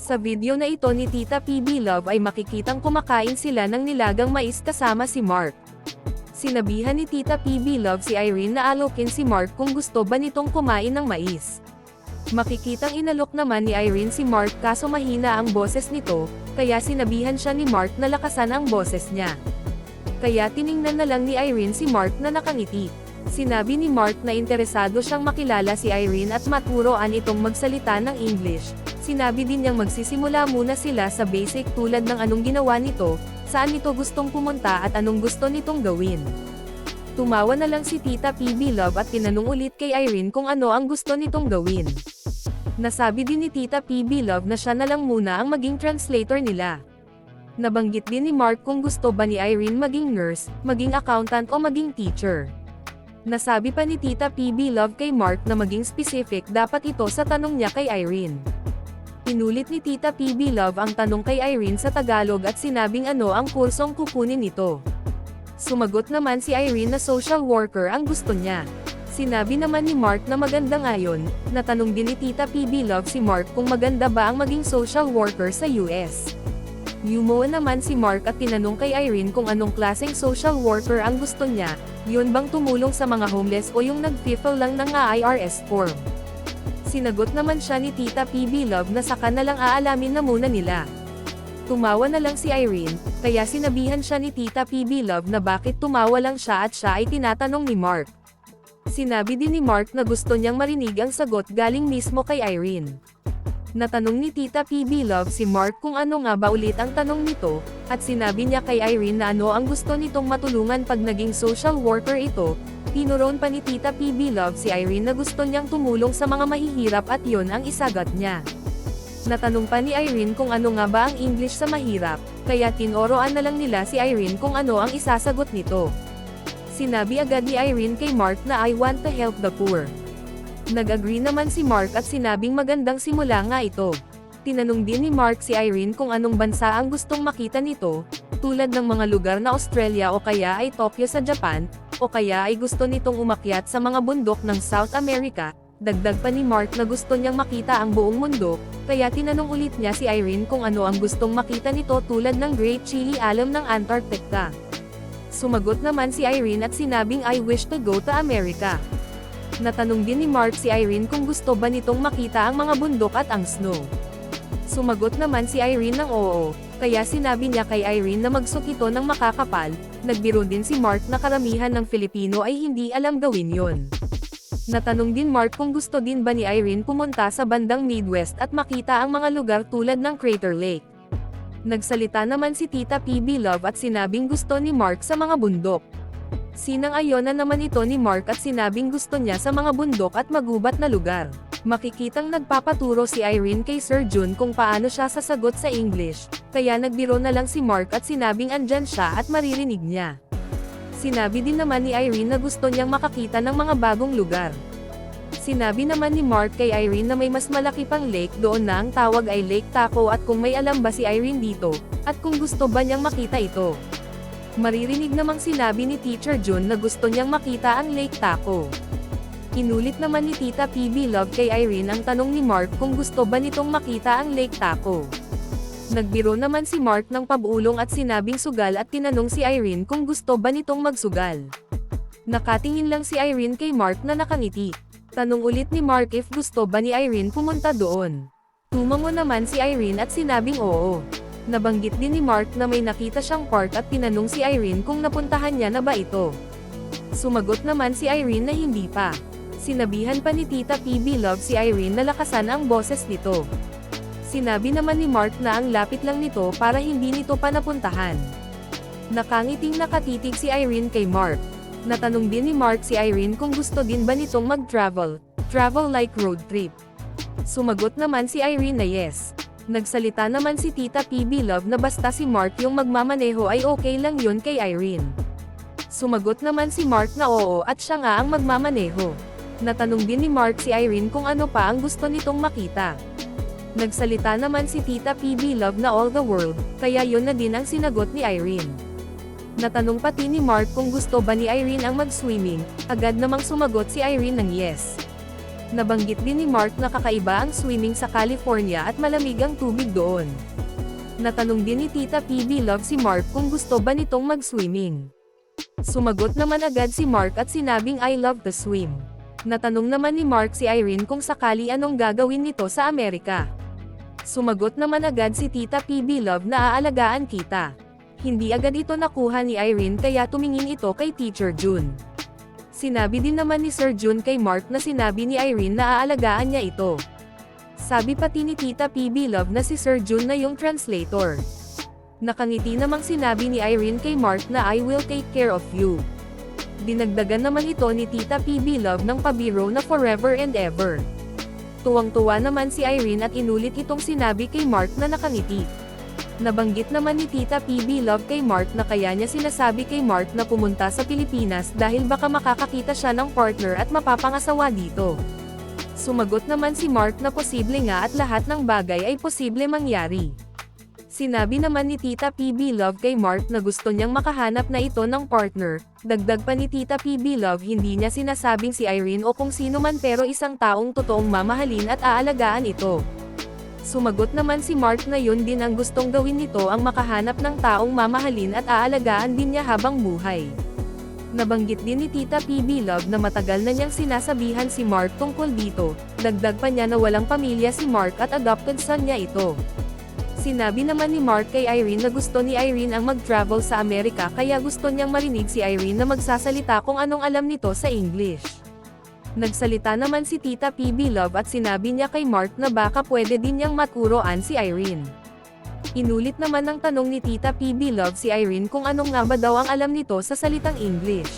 Sa video na ito ni Tita PB Love ay makikitang kumakain sila ng nilagang mais kasama si Mark. Sinabihan ni Tita PB Love si Irene na alokin si Mark kung gusto ba nitong kumain ng mais. Makikitang inalok naman ni Irene si Mark kaso mahina ang boses nito, kaya sinabihan siya ni Mark na lakasan ang boses niya. Kaya tiningnan na lang ni Irene si Mark na nakangiti. Sinabi ni Mark na interesado siyang makilala si Irene at maturoan itong magsalita ng English. Sinabi din niyang magsisimula muna sila sa basic tulad ng anong ginawa nito, saan nito gustong pumunta at anong gusto nitong gawin. Tumawa na lang si Tita PB Love at tinanong ulit kay Irene kung ano ang gusto nitong gawin. Nasabi din ni Tita PB Love na siya na lang muna ang maging translator nila. Nabanggit din ni Mark kung gusto ba ni Irene maging nurse, maging accountant o maging teacher. Nasabi pa ni Tita PB Love kay Mark na maging specific dapat ito sa tanong niya kay Irene. Inulit ni Tita PB Love ang tanong kay Irene sa Tagalog at sinabing ano ang kursong kukunin nito. Sumagot naman si Irene na social worker ang gusto niya. Sinabi naman ni Mark na maganda ngayon. Natanong din ni Tita PB Love si Mark kung maganda ba ang maging social worker sa US. Yumo naman si Mark at tinanong kay Irene kung anong klaseng social worker ang gusto niya, yun bang tumulong sa mga homeless o yung nag-fill lang ng IRS form. Sinagot naman siya ni Tita PB Love na saka na lang aalamin na muna nila. Tumawa na lang si Irene, kaya sinabihan siya ni Tita PB Love na bakit tumawa lang siya at siya ay tinatanong ni Mark. Sinabi din ni Mark na gusto niyang marinig ang sagot galing mismo kay Irene. Natanong ni Tita PB Love si Mark kung ano nga ba ulit ang tanong nito, at sinabi niya kay Irene na ano ang gusto nitong matulungan pag naging social worker ito. Tinuron pa ni Tita PB Love si Irene na gusto niyang tumulong sa mga mahihirap at yon ang isagot niya. Natanong pa ni Irene kung ano nga ba ang English sa mahirap, kaya tinoroan na lang nila si Irene kung ano ang isasagot nito. Sinabi agad ni Irene kay Mark na I want to help the poor. Nag-agree naman si Mark at sinabing magandang simula nga ito. Tinanong din ni Mark si Irene kung anong bansa ang gustong makita nito, tulad ng mga lugar na Australia o kaya ay Tokyo sa Japan, o kaya ay gusto nitong umakyat sa mga bundok ng South America. Dagdag pa ni Mark na gusto niyang makita ang buong mundo, kaya tinanong ulit niya si Irene kung ano ang gustong makita nito tulad ng Great Chili Alam ng Antarctica. Sumagot naman si Irene at sinabing I wish to go to America. Natanong din ni Mark si Irene kung gusto ba nitong makita ang mga bundok at ang snow. Sumagot naman si Irene ng oo, kaya sinabi niya kay Irene na magsuk ito ng makakapal. Nagbiro din si Mark na karamihan ng Filipino ay hindi alam gawin yon. Natanong din Mark kung gusto din ba ni Irene pumunta sa bandang Midwest at makita ang mga lugar tulad ng Crater Lake. Nagsalita naman si Tita PB Love at sinabing gusto ni Mark sa mga bundok. Sinang-ayon na naman ito ni Mark at sinabing gusto niya sa mga bundok at magubat na lugar. Makikitang nagpapaturo si Irene kay Sir Jun kung paano siya sasagot sa English, kaya nagbiro na lang si Mark at sinabing andyan siya at maririnig niya. Sinabi din naman ni Irene na gusto niyang makakita ng mga bagong lugar. Sinabi naman ni Mark kay Irene na may mas malaki pang lake doon na ang tawag ay Lake Taco at kung may alam ba si Irene dito, at kung gusto ba niyang makita ito. Maririnig namang sinabi ni Teacher Jun na gusto niyang makita ang Lake Taco. Inulit naman ni Tita PB Love kay Irene ang tanong ni Mark kung gusto ba nitong makita ang Lake Taco. Nagbiro naman si Mark ng pabulong at sinabing sugal at tinanong si Irene kung gusto ba nitong magsugal. Nakatingin lang si Irene kay Mark na nakangiti. Tanong ulit ni Mark if gusto ba ni Irene pumunta doon. Tumango naman si Irene at sinabing oo. Nabanggit din ni Mark na may nakita siyang park at tinanong si Irene kung napuntahan niya na ba ito. Sumagot naman si Irene na hindi pa. Sinabihan pa ni Tita PB Love si Irene na lakasan ang boses nito. Sinabi naman ni Mark na ang lapit lang nito para hindi nito pa napuntahan. Nakangiting nakatitig si Irene kay Mark. Natanong din ni Mark si Irene kung gusto din ba nitong mag-travel like road trip. Sumagot naman si Irene na yes. Nagsalita naman si Tita PB Love na basta si Mark yung magmamaneho ay okay lang yun kay Irene. Sumagot naman si Mark na oo at siya nga ang magmamaneho. Natanong din ni Mark si Irene kung ano pa ang gusto nitong makita. Nagsalita naman si Tita PB Love na all the world, kaya yun na din ang sinagot ni Irene. Natanong pati ni Mark kung gusto ba ni Irene ang mag-swimming, agad namang sumagot si Irene ng yes. Nabanggit din ni Mark na kakaiba ang swimming sa California at malamig ang tubig doon. Natanong din ni Tita PB Love si Mark kung gusto ba nitong mag-swimming. Sumagot naman agad si Mark at sinabing I love to swim. Natanong naman ni Mark si Irene kung sakali anong gagawin nito sa Amerika. Sumagot naman agad si Tita PB Love na aalagaan kita. Hindi agad ito nakuha ni Irene kaya tumingin ito kay Teacher Jun. Sinabi din naman ni Sir Jun kay Mark na sinabi ni Irene na aalagaan niya ito. Sabi pati ni Tita PB Love na si Sir Jun na yung translator. Nakangiti namang sinabi ni Irene kay Mark na I will take care of you. Dinagdagan naman ito ni Tita PB Love ng pabiro na forever and ever. Tuwang-tuwa naman si Irene at inulit itong sinabi kay Mark na nakangiti. Nabanggit naman ni Tita PB Love kay Mark na kaya niya sinasabi kay Mark na pumunta sa Pilipinas dahil baka makakakita siya ng partner at mapapangasawa dito. Sumagot naman si Mark na posible nga at lahat ng bagay ay posible mangyari. Sinabi naman ni Tita PB Love kay Mark na gusto niyang makahanap na ito ng partner. Dagdag pa ni Tita PB Love hindi niya sinasabing si Irene o kung sino man pero isang taong totoong mamahalin at aalagaan ito. Sumagot naman si Mark na yun din ang gustong gawin nito ang makahanap ng taong mamahalin at aalagaan din niya habang buhay. Nabanggit din ni Tita PB Love na matagal na niyang sinasabihan si Mark tungkol dito. Dagdag pa niya na walang pamilya si Mark at adopted son niya ito. Sinabi naman ni Mark kay Irene na gusto ni Irene ang mag-travel sa Amerika kaya gusto niyang marinig si Irene na magsasalita kung anong alam nito sa English. Nagsalita naman si Tita PB Love at sinabi niya kay Mark na baka pwede din niyang maturuan si Irene. Inulit naman ng tanong ni Tita PB Love si Irene kung anong nga ba daw ang alam nito sa salitang English.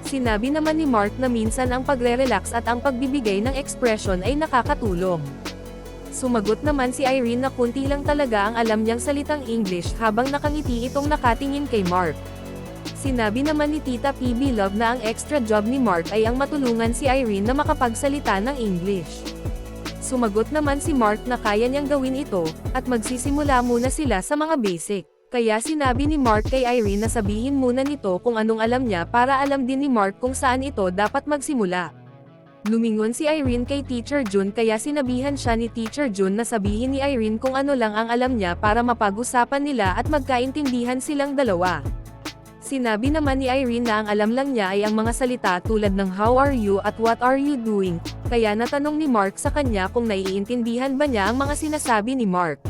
Sinabi naman ni Mark na minsan ang pagre-relax at ang pagbibigay ng ekspresyon ay nakakatulong. Sumagot naman si Irene na kunti lang talaga ang alam niyang salitang English habang nakangiti itong nakatingin kay Mark. Sinabi naman ni Tita PB Love na ang extra job ni Mark ay ang matulungan si Irene na makapagsalita ng English. Sumagot naman si Mark na kaya niyang gawin ito, at magsisimula muna sila sa mga basic. Kaya sinabi ni Mark kay Irene na sabihin muna nito kung anong alam niya para alam din ni Mark kung saan ito dapat magsimula. Lumingon si Irene kay Teacher Jun kaya sinabihan siya ni Teacher Jun na sabihin ni Irene kung ano lang ang alam niya para mapag-usapan nila at magkaintindihan silang dalawa. Sinabi naman ni Irene na ang alam lang niya ay ang mga salita tulad ng how are you at what are you doing, kaya natanong ni Mark sa kanya kung naiintindihan ba niya ang mga sinasabi ni Mark.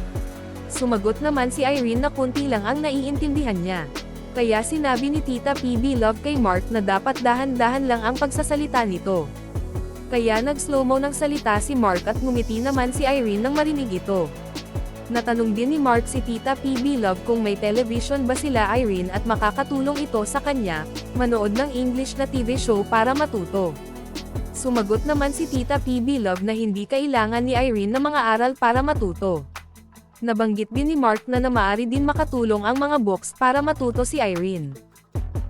Sumagot naman si Irene na kunti lang ang naiintindihan niya. Kaya sinabi ni Tita PB Love kay Mark na dapat dahan-dahan lang ang pagsasalita nito. Kaya nag-slow-mo ng salita si Mark at ngumiti naman si Irene nang marinig ito. Natanong din ni Mark si Tita PB Love kung may television ba sila Irene at makakatulong ito sa kanya, manood ng English na TV show para matuto. Sumagot naman si Tita PB Love na hindi kailangan ni Irene ng mga aral para matuto. Nabanggit din ni Mark na maaari din makatulong ang mga books para matuto si Irene.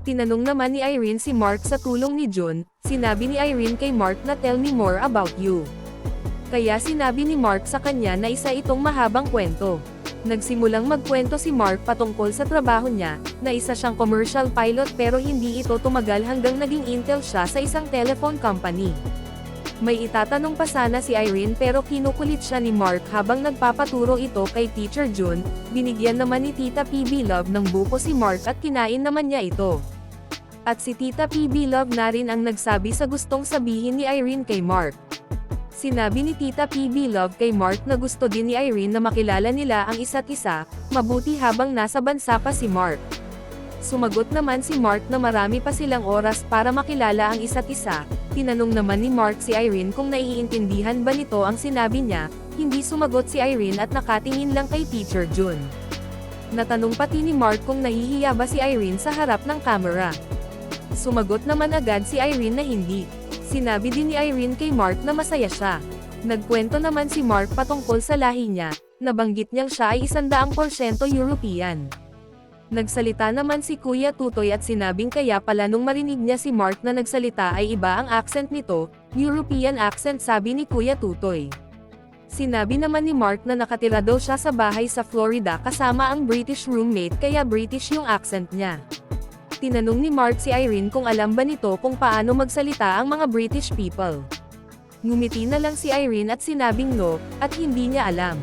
Tinanong naman ni Irene si Mark sa tulong ni Jun. Sinabi ni Irene kay Mark na tell me more about you. Kaya sinabi ni Mark sa kanya na isa itong mahabang kwento. Nagsimulang magkwento si Mark patungkol sa trabaho niya, na isa siyang commercial pilot pero hindi ito tumagal hanggang naging intel siya sa isang telephone company. May itatanong pa sana si Irene pero kinukulit siya ni Mark habang nagpapaturo ito kay Teacher Jun. Binigyan naman ni Tita PB Love ng buko si Mark at kinain naman niya ito. At si Tita PB Love na rin ang nagsabi sa gustong sabihin ni Irene kay Mark. Sinabi ni Tita PB Love kay Mark na gusto din ni Irene na makilala nila ang isa't isa, mabuti habang nasa bansa pa si Mark. Sumagot naman si Mark na marami pa silang oras para makilala ang isa't isa. Tinanong naman ni Mark si Irene kung naiintindihan ba nito ang sinabi niya, hindi sumagot si Irene at nakatingin lang kay Teacher Jun. Natanong pati ni Mark kung nahihiya ba si Irene sa harap ng camera. Sumagot naman agad si Irene na hindi. Sinabi din ni Irene kay Mark na masaya siya. Nagkwento naman si Mark patungkol sa lahi niya, nabanggit niyang siya ay 100% European. Nagsalita naman si Kuya Tutoy at sinabing kaya pala nung marinig niya si Mark na nagsalita ay iba ang accent nito, European accent sabi ni Kuya Tutoy. Sinabi naman ni Mark na nakatira daw siya sa bahay sa Florida kasama ang British roommate kaya British yung accent niya. Tinanong ni Mark si Irene kung alam ba nito kung paano magsalita ang mga British people. Ngumiti na lang si Irene at sinabing no, at hindi niya alam.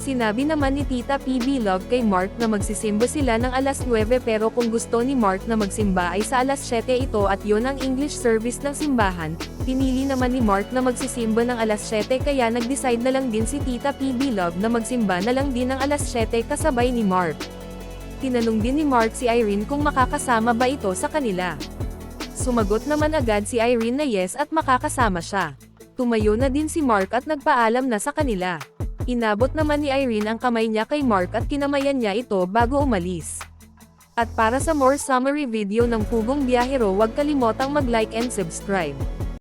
Sinabi naman ni Tita PB Love kay Mark na magsisimba sila ng alas 9 pero kung gusto ni Mark na magsimba ay sa alas 7 ito at yon ang English service ng simbahan. Pinili naman ni Mark na magsisimba ng alas 7 kaya nag-decide na lang din si Tita PB Love na magsimba na lang din ng alas 7 kasabay ni Mark. Tinanong din ni Mark si Irene kung makakasama ba ito sa kanila. Sumagot naman agad si Irene na yes at makakasama siya. Tumayo na din si Mark at nagpaalam na sa kanila. Inabot naman ni Irene ang kamay niya kay Mark at kinamayan niya ito bago umalis. At para sa more summary video ng Pugong Biyahero, huwag kalimotang mag-like and subscribe.